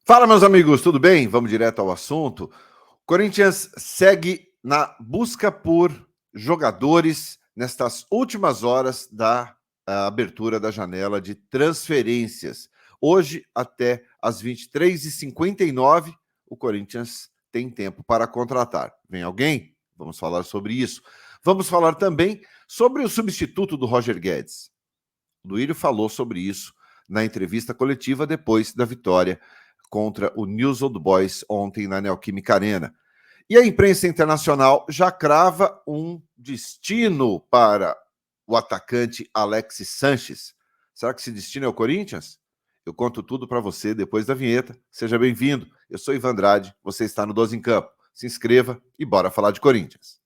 Fala, meus amigos, tudo bem? Vamos direto ao assunto. Corinthians segue na busca por jogadores nestas últimas horas da abertura da janela de transferências. Hoje, até às 23h59, o Corinthians tem tempo para contratar. Vem alguém? Vamos falar sobre isso. Vamos falar também sobre o substituto do Roger Guedes. O Duílio falou sobre isso na entrevista coletiva depois da vitória contra o News Old Boys ontem na Neoquímica Arena. E a imprensa internacional já crava um destino para o atacante Alexis Sanches. Será que esse destino é o Corinthians? Eu conto tudo para você depois da vinheta. Seja bem-vindo. Eu sou Ivan Andrade, você está no 12 em Campo. Se inscreva e bora falar de Corinthians.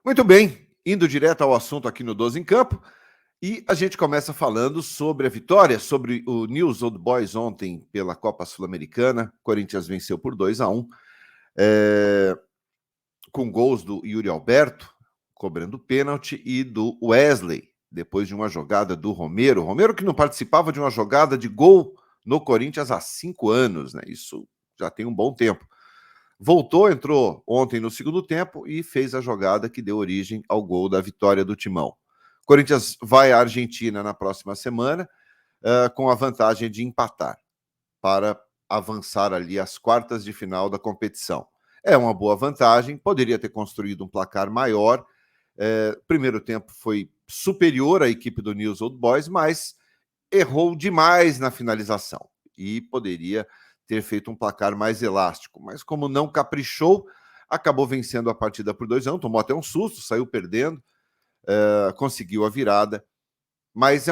Muito bem, indo direto ao assunto aqui no 12 em Campo, e a gente começa falando sobre a vitória, sobre o News Old Boys ontem pela Copa Sul-Americana. Corinthians venceu por 2-1, com gols do Yuri Alberto, cobrando pênalti, e do Wesley, depois de uma jogada do Romero. Romero que não participava de uma jogada de gol no Corinthians há 5 anos, né? Isso já tem um bom tempo. Voltou, entrou ontem no segundo tempo e fez a jogada que deu origem ao gol da vitória do Timão. Corinthians vai à Argentina na próxima semana com a vantagem de empatar para avançar ali às quartas de final da competição. É uma boa vantagem, poderia ter construído um placar maior. Primeiro tempo foi superior à equipe do News Old Boys, mas errou demais na finalização e poderia ter feito um placar mais elástico, mas como não caprichou, acabou vencendo a partida por 2-1, tomou até um susto, saiu perdendo, conseguiu a virada, mas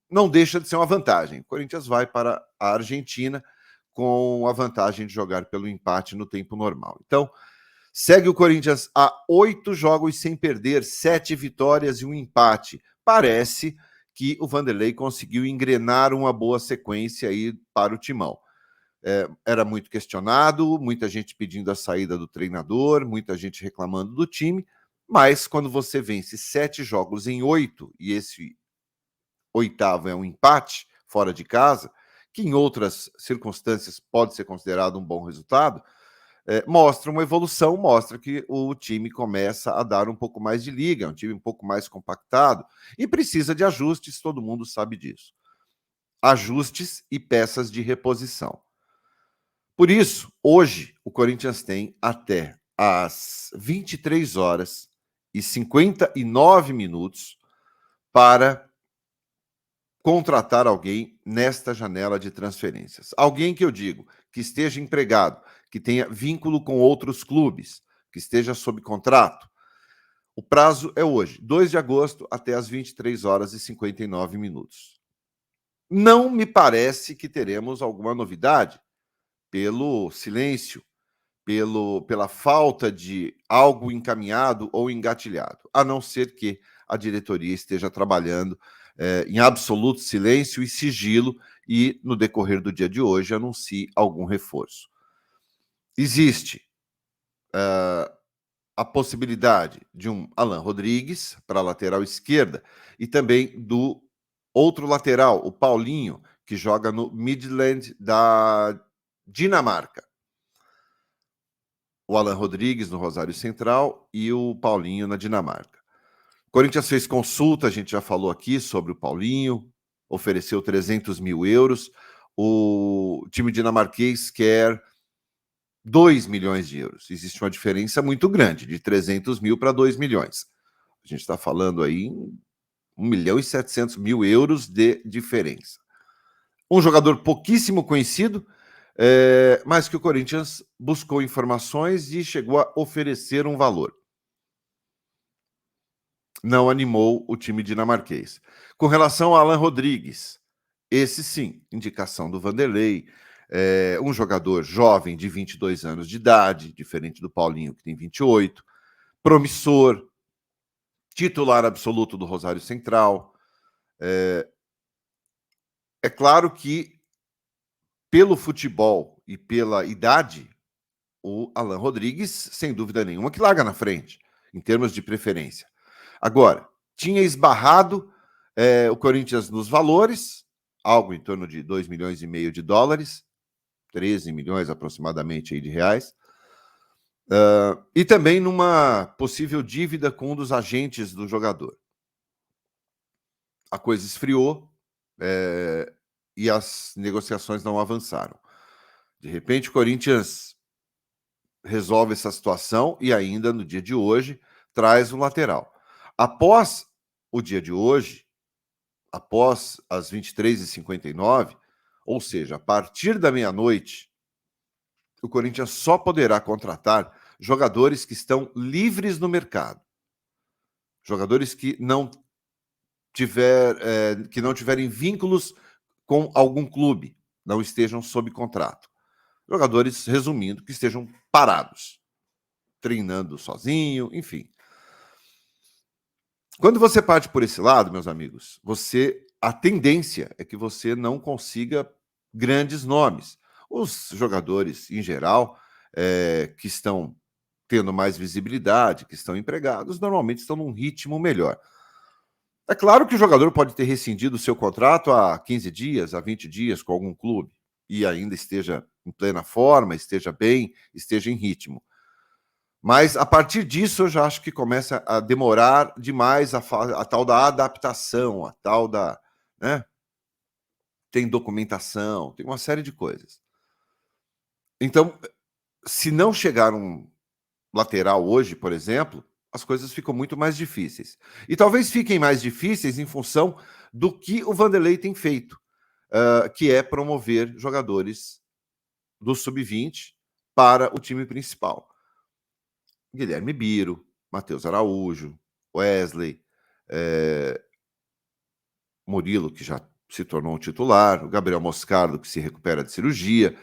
não deixa de ser uma vantagem. O Corinthians vai para a Argentina com a vantagem de jogar pelo empate no tempo normal. Então, segue o Corinthians a 8 jogos sem perder, 7 vitórias e um empate. Parece que o Vanderlei conseguiu engrenar uma boa sequência aí para o Timão. Era muito questionado, muita gente pedindo a saída do treinador, muita gente reclamando do time, mas quando você vence 7 jogos em 8, e esse 8º é um empate fora de casa, que em outras circunstâncias pode ser considerado um bom resultado, mostra uma evolução, mostra que o time começa a dar um pouco mais de liga, é um time um pouco mais compactado, e precisa de ajustes, todo mundo sabe disso. Ajustes e peças de reposição. Por isso, hoje, o Corinthians tem até às 23h59 para contratar alguém nesta janela de transferências. Alguém que eu digo que esteja empregado, que tenha vínculo com outros clubes, que esteja sob contrato. O prazo é hoje, 2 de agosto, até às 23h59. Não me parece que teremos alguma novidade pelo silêncio, pela falta de algo encaminhado ou engatilhado, a não ser que a diretoria esteja trabalhando em absoluto silêncio e sigilo e, no decorrer do dia de hoje, anuncie algum reforço. Existe a possibilidade de um Alan Rodrigues para a lateral esquerda e também do outro lateral, o Paulinho, que joga no Midland da Dinamarca. O Alan Rodrigues no Rosário Central e o Paulinho na Dinamarca. O Corinthians fez consulta, a gente já falou aqui sobre o Paulinho, ofereceu 300 mil euros. O time dinamarquês quer 2 milhões de euros. Existe uma diferença muito grande, de 300 mil para 2 milhões. A gente está falando aí em 1 milhão e 700 mil euros de diferença. Um jogador pouquíssimo conhecido, mas que o Corinthians buscou informações e chegou a oferecer um valor. Não animou o time dinamarquês. Com relação ao Alan Rodrigues, esse sim, indicação do Vanderlei, um jogador jovem de 22 anos de idade, diferente do Paulinho, que tem 28, promissor, titular absoluto do Rosário Central. É claro que, pelo futebol e pela idade, o Alan Rodrigues, sem dúvida nenhuma, que larga na frente. em termos de preferência. Agora, tinha esbarrado o Corinthians nos valores, algo em torno de 2,5 milhões de dólares, 13 milhões aproximadamente aí de reais, e também numa possível dívida com um dos agentes do jogador. A coisa esfriou e as negociações não avançaram. De repente, o Corinthians resolve essa situação e ainda no dia de hoje traz o lateral. Após o dia de hoje, após as 23h59, ou seja, a partir da meia-noite, o Corinthians só poderá contratar jogadores que estão livres no mercado. Jogadores que não tiverem vínculos com algum clube, não estejam sob contrato. Jogadores, resumindo, que estejam parados, treinando sozinho, enfim. Quando você parte por esse lado, meus amigos, a tendência é que você não consiga grandes nomes. Os jogadores, em geral, que estão tendo mais visibilidade, que estão empregados, normalmente estão num ritmo melhor. É claro que o jogador pode ter rescindido o seu contrato há 15 dias, há 20 dias com algum clube e ainda esteja em plena forma, esteja bem, esteja em ritmo. Mas, a partir disso, eu já acho que começa a demorar demais a tal da adaptação, a tal da... né? Tem documentação, tem uma série de coisas. Então, se não chegar um lateral hoje, por exemplo, as coisas ficam muito mais difíceis. E talvez fiquem mais difíceis em função do que o Vanderlei tem feito, que é promover jogadores do sub-20 para o time principal. Guilherme Biro, Matheus Araújo, Wesley, Murilo, que já se tornou um titular, o Gabriel Moscardo, que se recupera de cirurgia.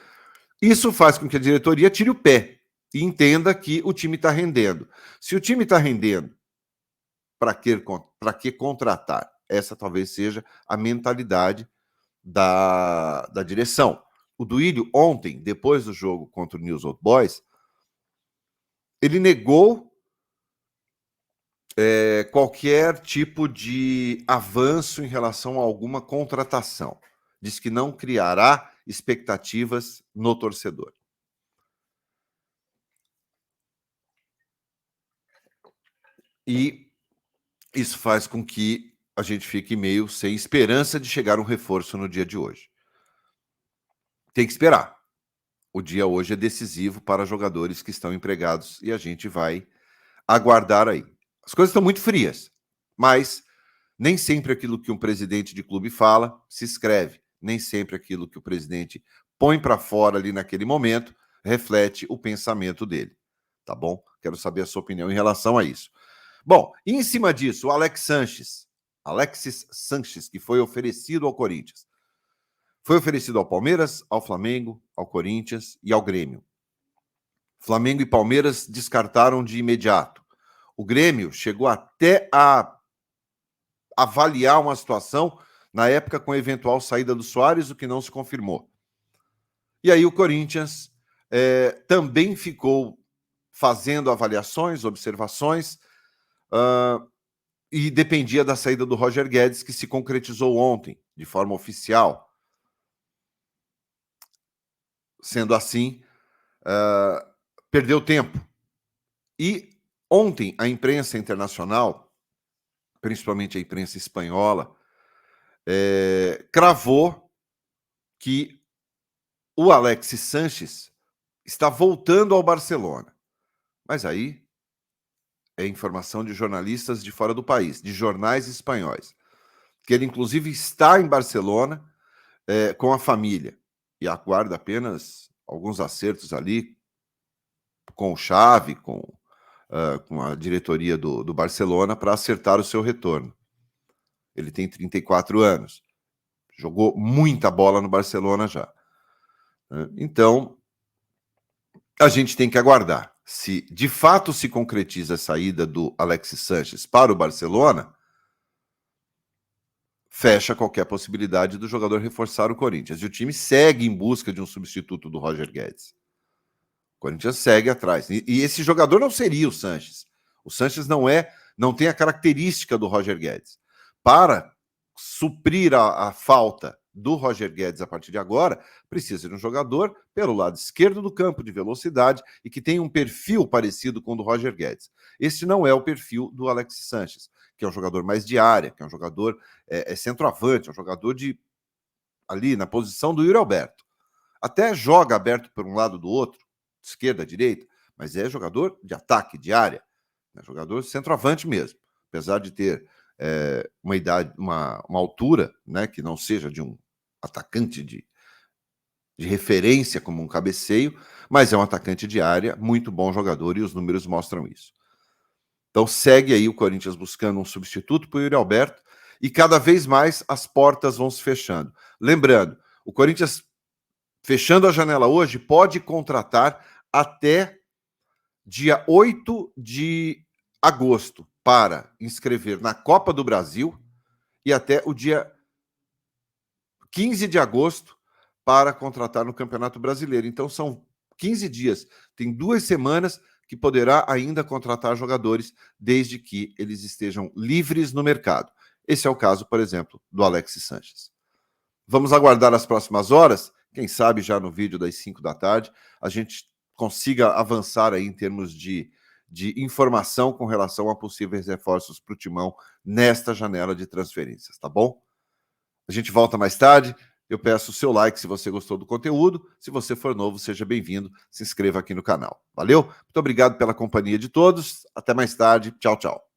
Isso faz com que a diretoria tire o pé e entenda que o time está rendendo. Se o time está rendendo, para que contratar? Essa talvez seja a mentalidade da direção. O Duílio, ontem, depois do jogo contra o News Old Boys, ele negou qualquer tipo de avanço em relação a alguma contratação. Diz que não criará expectativas no torcedor. E isso faz com que a gente fique meio sem esperança de chegar um reforço no dia de hoje. Tem que esperar. O dia hoje é decisivo para jogadores que estão empregados e a gente vai aguardar aí. As coisas estão muito frias, mas nem sempre aquilo que um presidente de clube fala se escreve. Nem sempre aquilo que o presidente põe para fora ali naquele momento reflete o pensamento dele. Tá bom? Quero saber a sua opinião em relação a isso. Bom, e em cima disso, o Alexis Sanches, que foi oferecido ao Corinthians. Foi oferecido ao Palmeiras, ao Flamengo, ao Corinthians e ao Grêmio. Flamengo e Palmeiras descartaram de imediato. O Grêmio chegou até a avaliar uma situação, na época, com a eventual saída do Soares, o que não se confirmou. E aí o Corinthians também ficou fazendo avaliações, observações, e dependia da saída do Roger Guedes, que se concretizou ontem, de forma oficial. Sendo assim, perdeu tempo. E ontem a imprensa internacional, principalmente a imprensa espanhola, cravou que o Alexis Sanches está voltando ao Barcelona. Mas aí é informação de jornalistas de fora do país, de jornais espanhóis, que ele inclusive está em Barcelona com a família e aguarda apenas alguns acertos ali com o Xavi, com a diretoria do Barcelona para acertar o seu retorno. Ele tem 34 anos. Jogou muita bola no Barcelona já. Então, a gente tem que aguardar. Se de fato se concretiza a saída do Alexis Sanches para o Barcelona, fecha qualquer possibilidade do jogador reforçar o Corinthians. E o time segue em busca de um substituto do Roger Guedes. O Corinthians segue atrás. E esse jogador não seria o Sanches. O Sanches não tem a característica do Roger Guedes. Para suprir a falta do Roger Guedes a partir de agora, precisa de um jogador pelo lado esquerdo do campo, de velocidade, e que tem um perfil parecido com o do Roger Guedes. Esse não é o perfil do Alexis Sanches, que é um jogador mais de área, que é um jogador centroavante, é um jogador ali na posição do Yuri Alberto. Até joga aberto por um lado do outro, esquerda, direita, mas é jogador de ataque, de área, é jogador centroavante mesmo, apesar de ter uma idade, uma altura, né, que não seja de um atacante de referência como um cabeceio, mas é um atacante de área, muito bom jogador, e os números mostram isso. Então segue aí o Corinthians buscando um substituto para o Yuri Alberto, e cada vez mais as portas vão se fechando. Lembrando, o Corinthians, fechando a janela hoje, pode contratar até dia 8 de agosto para inscrever na Copa do Brasil e até o dia 15 de agosto para contratar no Campeonato Brasileiro. Então são 15 dias, tem 2 semanas que poderá ainda contratar jogadores desde que eles estejam livres no mercado. Esse é o caso, por exemplo, do Alexis Sanches. Vamos aguardar as próximas horas, quem sabe já no vídeo das 5 da tarde, a gente consiga avançar aí em termos de informação com relação a possíveis reforços para o Timão nesta janela de transferências, tá bom? A gente volta mais tarde. Eu peço o seu like se você gostou do conteúdo. Se você for novo, seja bem-vindo. Se inscreva aqui no canal. Valeu? Muito obrigado pela companhia de todos. Até mais tarde. Tchau, tchau.